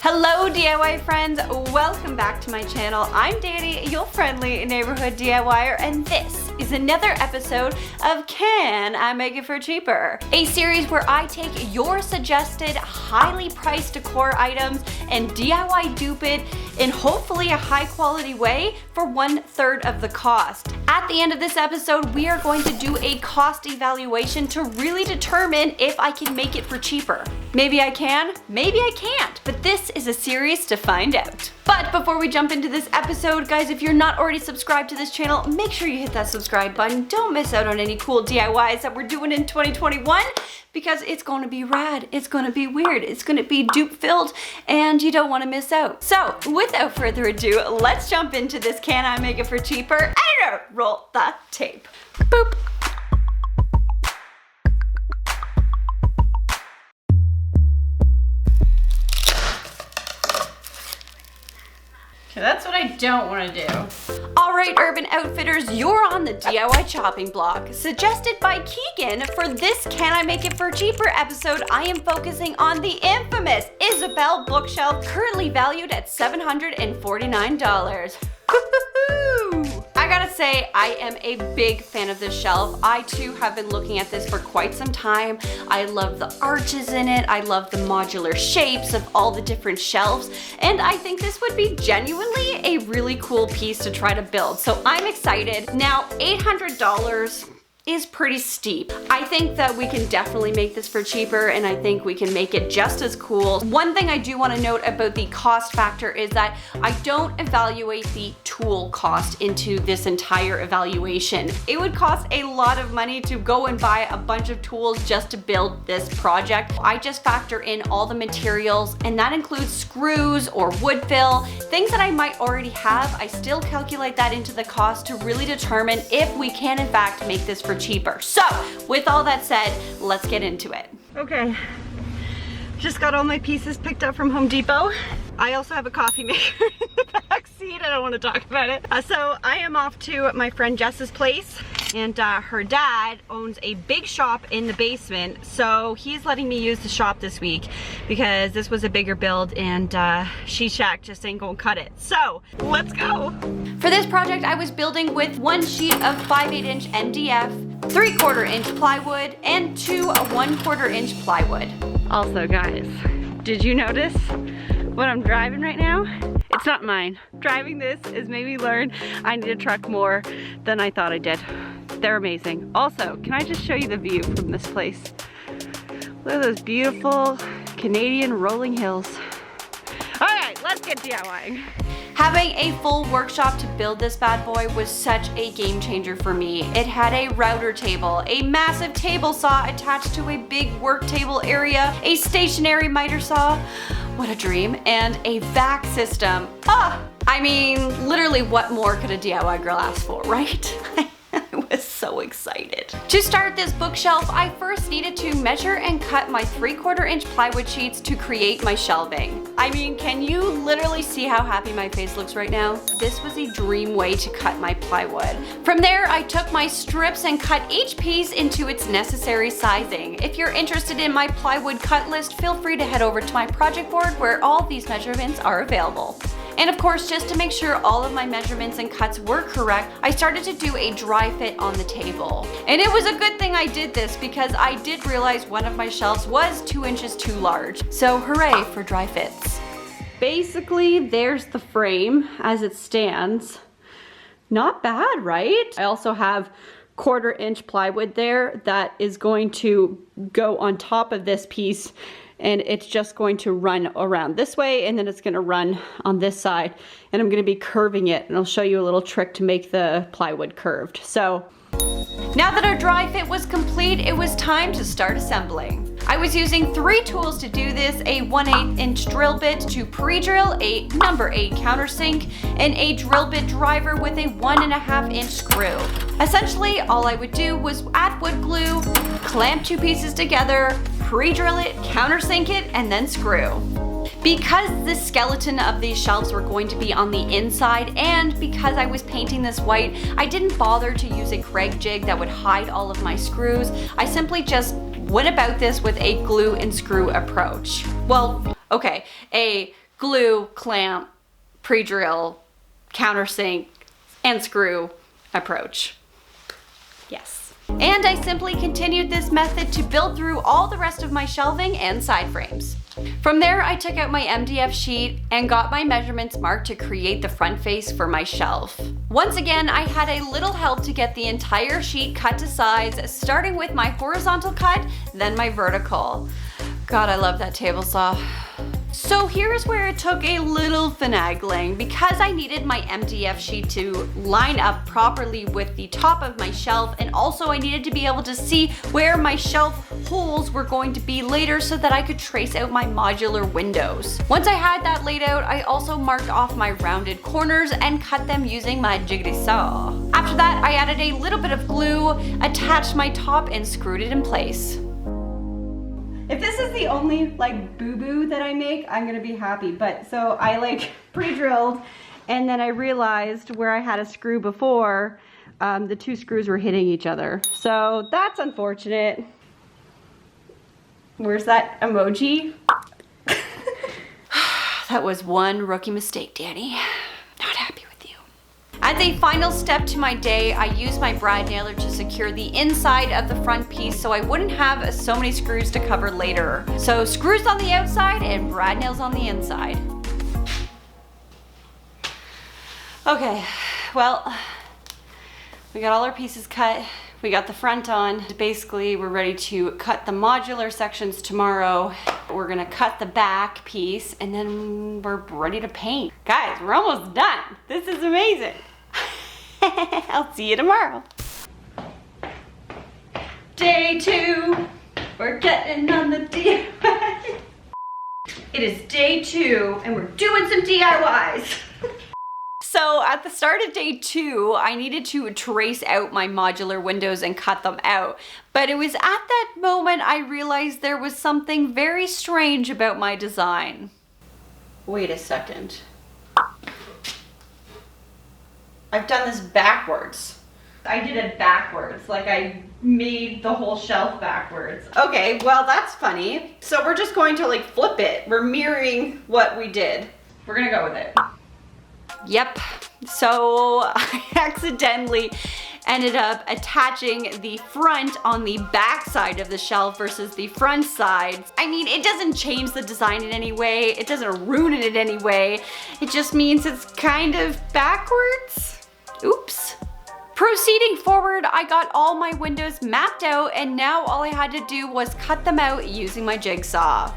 Hello DIY friends, welcome back to my channel. I'm Danie, your friendly neighborhood DIYer, and this is another episode of Can I Make It For Cheaper? A series where I take your suggested highly priced decor items and DIY dupe it in hopefully a high quality way for 1/3 of the cost. At the end of this episode, we are going to do a cost evaluation to really determine if I can make it for cheaper. Maybe I can, maybe I can't, but this is a series to find out. But before we jump into this episode, guys, if you're not already subscribed to this channel, make sure you hit that subscribe button. Don't miss out on any cool DIYs that we're doing in 2021 because it's going to be rad, it's going to be weird, it's going to be dupe filled, and you don't want to miss out. So without further ado, let's jump into this Can I Make It For Cheaper? And roll the tape. Boop. That's what I don't want to do. All right, Urban Outfitters, you're on the DIY chopping block. Suggested by Keegan, for this Can I Make It For Cheaper episode, I am focusing on the infamous Isobel Bookshelf, currently valued at $749. I gotta say, I am a big fan of this shelf. I too have been looking at this for quite some time. I love the arches in it. I love the modular shapes of all the different shelves. And I think this would be genuinely a really cool piece to try to build. So I'm excited. Now, $800 is pretty steep. I think that we can definitely make this for cheaper, and I think we can make it just as cool. One thing I do want to note about the cost factor is that I don't evaluate the tool cost into this entire evaluation. It would cost a lot of money to go and buy a bunch of tools just to build this project. I just factor in all the materials, and that includes screws or wood fill, things that I might already have. I still calculate that into the cost to really determine if we can in fact make this for cheaper. So with all that said, let's get into it. Okay, just got all my pieces picked up from Home Depot. I also have a coffee maker in the back seat. I don't want to talk about it. So I am off to my friend Jess's place, and her dad owns a big shop in the basement, so he's letting me use the shop this week because this was a bigger build, and She Shack just ain't gonna cut it. So let's go. For this project, I was building with one sheet of 5/8" MDF, 3/4 inch plywood, and two 1/4 inch plywood. Also, guys, did you notice what I'm driving right now? It's not mine. Driving this has made me learn I need a truck more than I thought I did. They're amazing. Also, can I just show you the view from this place? Look at those beautiful Canadian rolling hills. All right, let's get DIYing. Having a full workshop to build this bad boy was such a game changer for me. It had a router table, a massive table saw attached to a big work table area, a stationary miter saw, what a dream, and a vac system. I mean, literally what more could a DIY girl ask for, right? I was so excited. To start this bookshelf, I first needed to measure and cut my 3/4 inch plywood sheets to create my shelving. I mean, can you literally see how happy my face looks right now? This was a dream way to cut my plywood. From there, I took my strips and cut each piece into its necessary sizing. If you're interested in my plywood cut list, feel free to head over to my project board where all these measurements are available. And of course, just to make sure all of my measurements and cuts were correct, I started to do a dry fit on the table. And it was a good thing I did this because I did realize one of my shelves was 2 inches too large. So hooray for dry fits. Basically, there's the frame as it stands. Not bad, right? I also have 1/4 inch plywood there that is going to go on top of this piece, and it's just going to run around this way, and then it's gonna run on this side, and I'm gonna be curving it, and I'll show you a little trick to make the plywood curved. So now that our dry fit was complete, it was time to start assembling. I was using 3 tools to do this: a 1/8 inch drill bit to pre-drill, a number 8 countersink, and a drill bit driver with a 1.5 inch screw. Essentially, all I would do was add wood glue, clamp 2 pieces together, pre-drill it, countersink it, and then screw. Because the skeleton of these shelves were going to be on the inside, and because I was painting this white, I didn't bother to use a Kreg jig that would hide all of my screws. I simply just went about this with a glue and screw approach. Well, okay, a glue, clamp, pre-drill, countersink, and screw approach. Yes. And I simply continued this method to build through all the rest of my shelving and side frames. From there, I took out my MDF sheet and got my measurements marked to create the front face for my shelf. Once again, I had a little help to get the entire sheet cut to size, starting with my horizontal cut, then my vertical. God, I love that table saw. So here's where it took a little finagling. Because I needed my MDF sheet to line up properly with the top of my shelf, and also I needed to be able to see where my shelf holes were going to be later so that I could trace out my modular windows. Once I had that laid out, I also marked off my rounded corners and cut them using my jigsaw. After that, I added a little bit of glue, attached my top, and screwed it in place. If this is the only like boo-boo that I make, I'm gonna be happy. But so I like pre-drilled, and then I realized where I had a screw before, the two screws were hitting each other. So that's unfortunate. Where's that emoji? That was one rookie mistake, Danie. Not happy with you. As a final step to my day, I used my brad nailer to secure the inside of the front piece so I wouldn't have so many screws to cover later. So screws on the outside and brad nails on the inside. Okay, well, we got all our pieces cut. We got the front on. Basically, we're ready to cut the modular sections tomorrow. We're gonna cut the back piece and then we're ready to paint. Guys, we're almost done. This is amazing. I'll see you tomorrow. Day 2, we're getting on the DIY. It is day 2 and we're doing some DIYs. So at the start of day 2, I needed to trace out my modular windows and cut them out. But it was at that moment I realized there was something very strange about my design. Wait a second. I've done this backwards. I did it backwards, like I made the whole shelf backwards. Okay, well that's funny. So we're just going to like flip it. We're mirroring what we did. We're gonna go with it. Yep, so I accidentally ended up attaching the front on the back side of the shelf versus the front side. I mean, it doesn't change the design in any way. It doesn't ruin it in any way. It just means it's kind of backwards. Oops. Proceeding forward, I got all my windows mapped out and now all I had to do was cut them out using my jigsaw.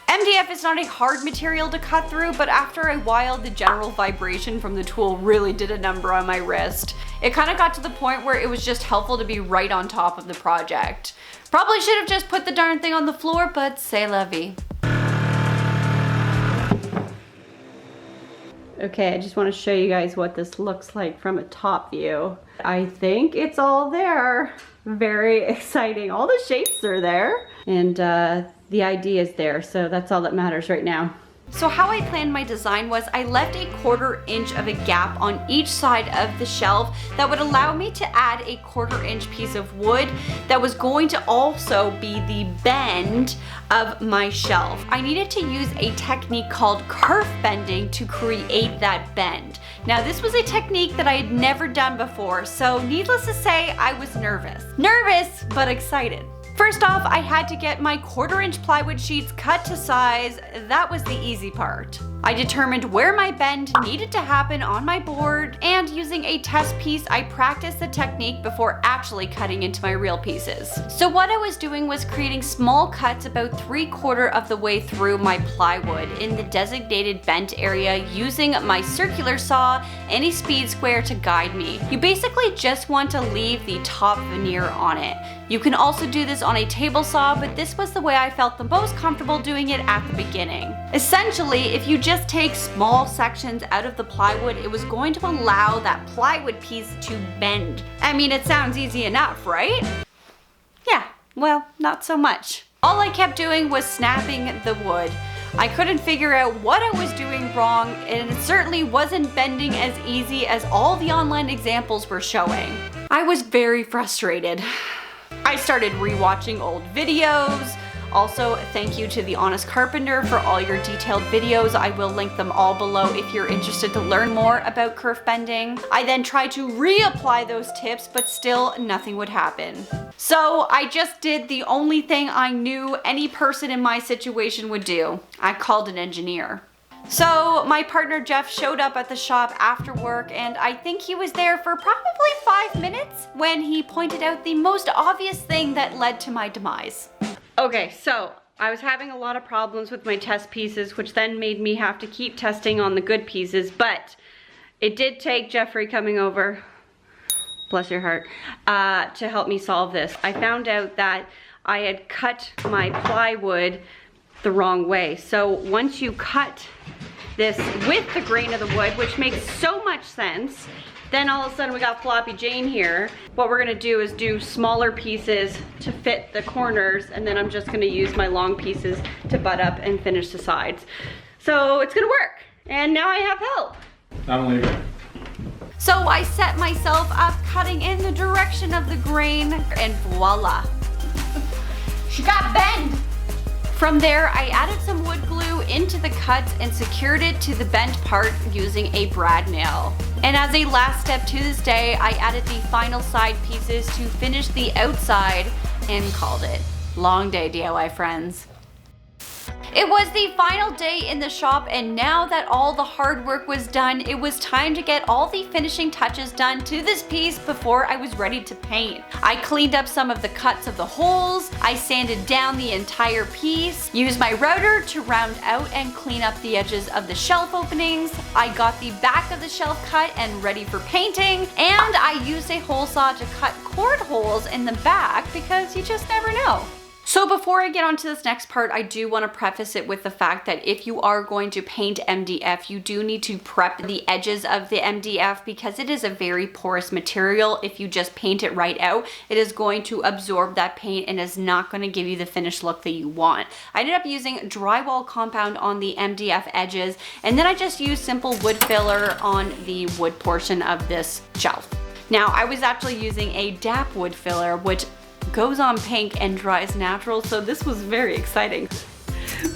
MDF is not a hard material to cut through, but after a while, the general vibration from the tool really did a number on my wrist. It kind of got to the point where it was just helpful to be right on top of the project. Probably should have just put the darn thing on the floor, but c'est la vie. Okay, I just want to show you guys what this looks like from a top view. I think it's all there. Very exciting. All the shapes are there. And the idea is there, so that's all that matters right now. So how I planned my design was I left a 1/4 inch of a gap on each side of the shelf that would allow me to add a 1/4 inch piece of wood that was going to also be the bend of my shelf. I needed to use a technique called kerf bending to create that bend. Now this was a technique that I had never done before, so needless to say, I was nervous. Nervous, but excited. First off, I had to get my 1/4 inch plywood sheets cut to size. That was the easy part. I determined where my bend needed to happen on my board, and using a test piece, I practiced the technique before actually cutting into my real pieces. So what I was doing was creating small cuts about 3/4 of the way through my plywood in the designated bent area using my circular saw and a speed square to guide me. You basically just want to leave the top veneer on it. You can also do this on a table saw, but this was the way I felt the most comfortable doing it at the beginning. Essentially, if you just take small sections out of the plywood, it was going to allow that plywood piece to bend. I mean, it sounds easy enough, right? Yeah, well, not so much. All I kept doing was snapping the wood. I couldn't figure out what I was doing wrong, and it certainly wasn't bending as easy as all the online examples were showing. I was very frustrated. I started rewatching old videos. Also, thank you to The Honest Carpenter for all your detailed videos. I will link them all below if you're interested to learn more about kerf bending. I then tried to reapply those tips, but still nothing would happen. So I just did the only thing I knew any person in my situation would do. I called an engineer. So my partner Jeff showed up at the shop after work, and I think he was there for probably 5 minutes when he pointed out the most obvious thing that led to my demise. Okay, so I was having a lot of problems with my test pieces, which then made me have to keep testing on the good pieces, but it did take Jeffrey coming over, bless your heart, to help me solve this. I found out that I had cut my plywood the wrong way. So once you cut this with the grain of the wood, which makes so much sense, then all of a sudden we got Floppy Jane here. What we're gonna do is do smaller pieces to fit the corners, and then I'm just gonna use my long pieces to butt up and finish the sides. So it's gonna work, and now I have help. I'm leaving. So I set myself up cutting in the direction of the grain, and voila. She got bent. From there, I added some wood glue into the cuts and secured it to the bent part using a brad nail. And as a last step to this day, I added the final side pieces to finish the outside and called it. Long day, DIY friends. It was the final day in the shop, and now that all the hard work was done, it was time to get all the finishing touches done to this piece before I was ready to paint. I cleaned up some of the cuts of the holes, I sanded down the entire piece, used my router to round out and clean up the edges of the shelf openings, I got the back of the shelf cut and ready for painting, and I used a hole saw to cut cord holes in the back because you just never know. So before I get on to this next part, I do want to preface it with the fact that if you are going to paint MDF, you do need to prep the edges of the MDF because it is a very porous material. If you just paint it right out, it is going to absorb that paint and is not going to give you the finished look that you want. I ended up using drywall compound on the MDF edges, and then I just used simple wood filler on the wood portion of this shelf. Now, I was actually using a DAP wood filler, which goes on pink and dries natural, so this was very exciting.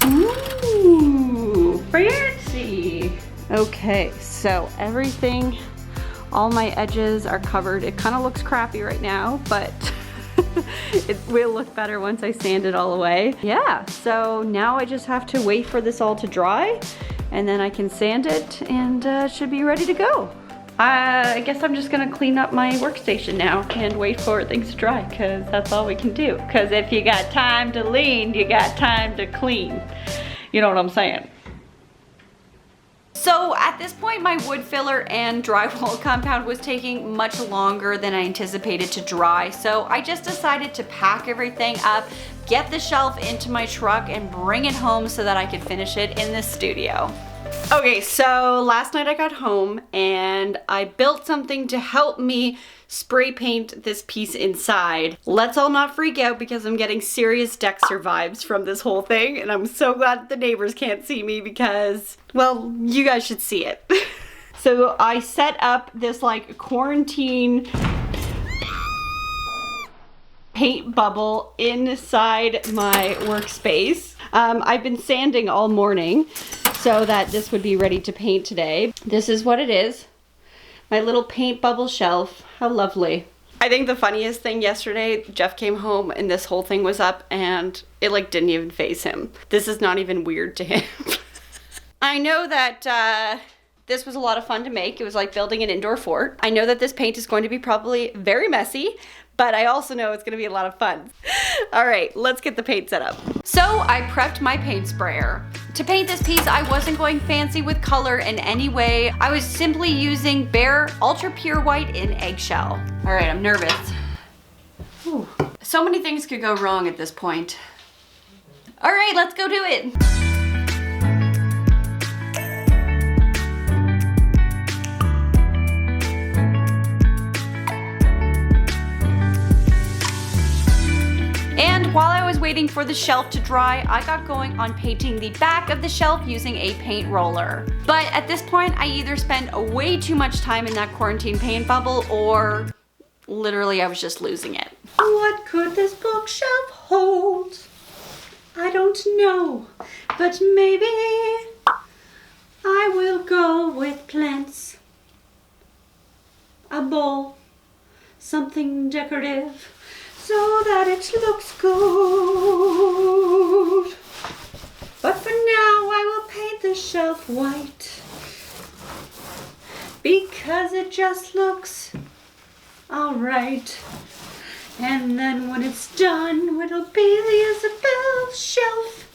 Ooh, fancy. Okay, so everything, all my edges are covered. It kind of looks crappy right now, but it will look better once I sand it all away. Yeah, so now I just have to wait for this all to dry, and then I can sand it, and it should be ready to go. I guess I'm just gonna clean up my workstation now and wait for things to dry, because that's all we can do. Because if you got time to lean, you got time to clean. You know what I'm saying? So at this point, my wood filler and drywall compound was taking much longer than I anticipated to dry. So I just decided to pack everything up, get the shelf into my truck, and bring it home so that I could finish it in the studio. Okay, so last night I got home and I built something to help me spray paint this piece inside. Let's all not freak out because I'm getting serious Dexter vibes from this whole thing, and I'm so glad the neighbors can't see me because, well, you guys should see it. So I set up this like quarantine paint bubble inside my workspace. I've been sanding all morning so that this would be ready to paint today. This is what it is. My little paint bubble shelf. How lovely. I think the funniest thing yesterday, Jeff came home and this whole thing was up and it like didn't even faze him. This is not even weird to him. I know that this was a lot of fun to make. It was like building an indoor fort. I know that this paint is going to be probably very messy, but I also know it's gonna be a lot of fun. All right, let's get the paint set up. So I prepped my paint sprayer. To paint this piece, I wasn't going fancy with color in any way. I was simply using bare ultra pure white in eggshell. All right, I'm nervous. Whew. So many things could go wrong at this point. All right, let's go do it. And while I was waiting waiting for the shelf to dry, I got going on painting the back of the shelf using a paint roller. But at this point, I either spent way too much time in that quarantine paint bubble or literally I was just losing it. What could this bookshelf hold? I don't know, but maybe I will go with plants. A bowl, something decorative, so that it looks good. But for now, I will paint the shelf white because it just looks alright. And then when it's done, it'll be the Isobel shelf,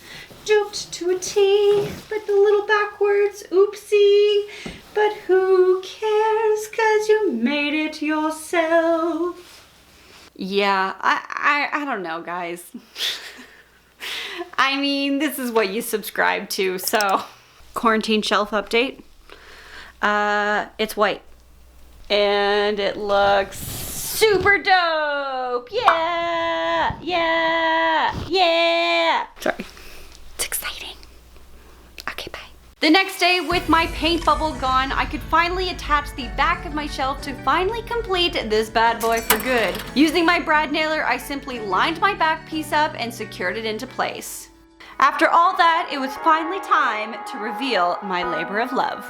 duped to a T, but a little backwards, oopsie. But who cares, 'cause you made it yourself. Yeah, I don't know, guys. I mean, this is what you subscribe to, so. Quarantine shelf update. It's white. And it looks super dope! Yeah! Yeah! Yeah! Sorry. It's exciting. Okay, bye. The next day, with my paint bubble gone, I could finally attach the back of my shelf to finally complete this bad boy for good. Using my brad nailer, I simply lined my back piece up and secured it into place. After all that, it was finally time to reveal my labor of love.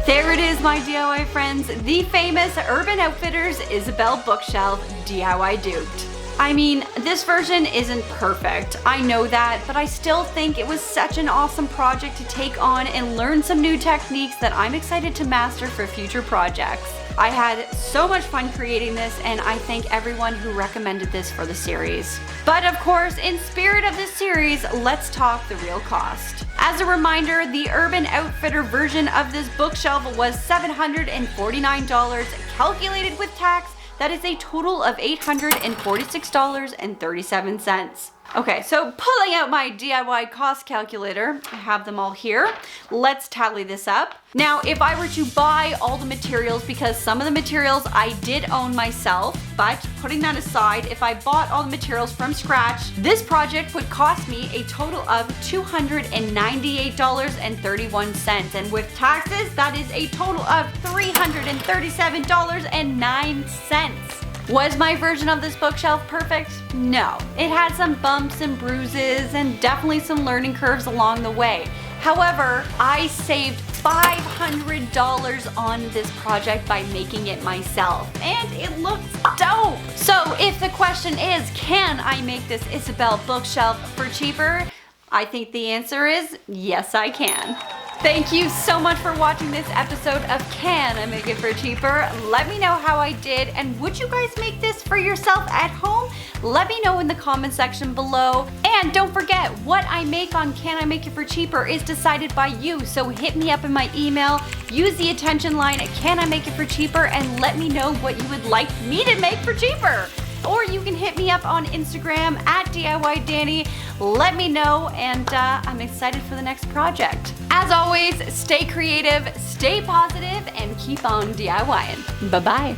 There it is, my DIY friends, the famous Urban Outfitters Isobel Bookshelf DIY duped. I mean, this version isn't perfect, I know that, but I still think it was such an awesome project to take on and learn some new techniques that I'm excited to master for future projects. I had so much fun creating this, and I thank everyone who recommended this for the series. But of course, in spirit of this series, let's talk the real cost. As a reminder, the Urban Outfitter version of this bookshelf was $749, calculated with tax. That is a total of $846.37. Okay, so pulling out my DIY cost calculator, I have them all here. Let's tally this up. Now, if I were to buy all the materials, because some of the materials I did own myself, but putting that aside, if I bought all the materials from scratch, this project would cost me a total of $298.31. And with taxes, that is a total of $337.09. Was my version of this bookshelf perfect? No. It had some bumps and bruises and definitely some learning curves along the way. However, I saved $500 on this project by making it myself, and it looks dope. So if the question is, can I make this Isobel bookshelf for cheaper? I think the answer is yes, I can. Thank you so much for watching this episode of Can I Make It For Cheaper? Let me know how I did, and would you guys make this for yourself at home? Let me know in the comment section below. And don't forget, what I make on Can I Make It For Cheaper is decided by you, so hit me up in my email, use the attention line at Can I Make It For Cheaper, and let me know what you would like me to make for cheaper. Or you can hit me up on Instagram at DIY Danie. Let me know, and I'm excited for the next project. As always, stay creative, stay positive, and keep on DIYing. Bye-bye.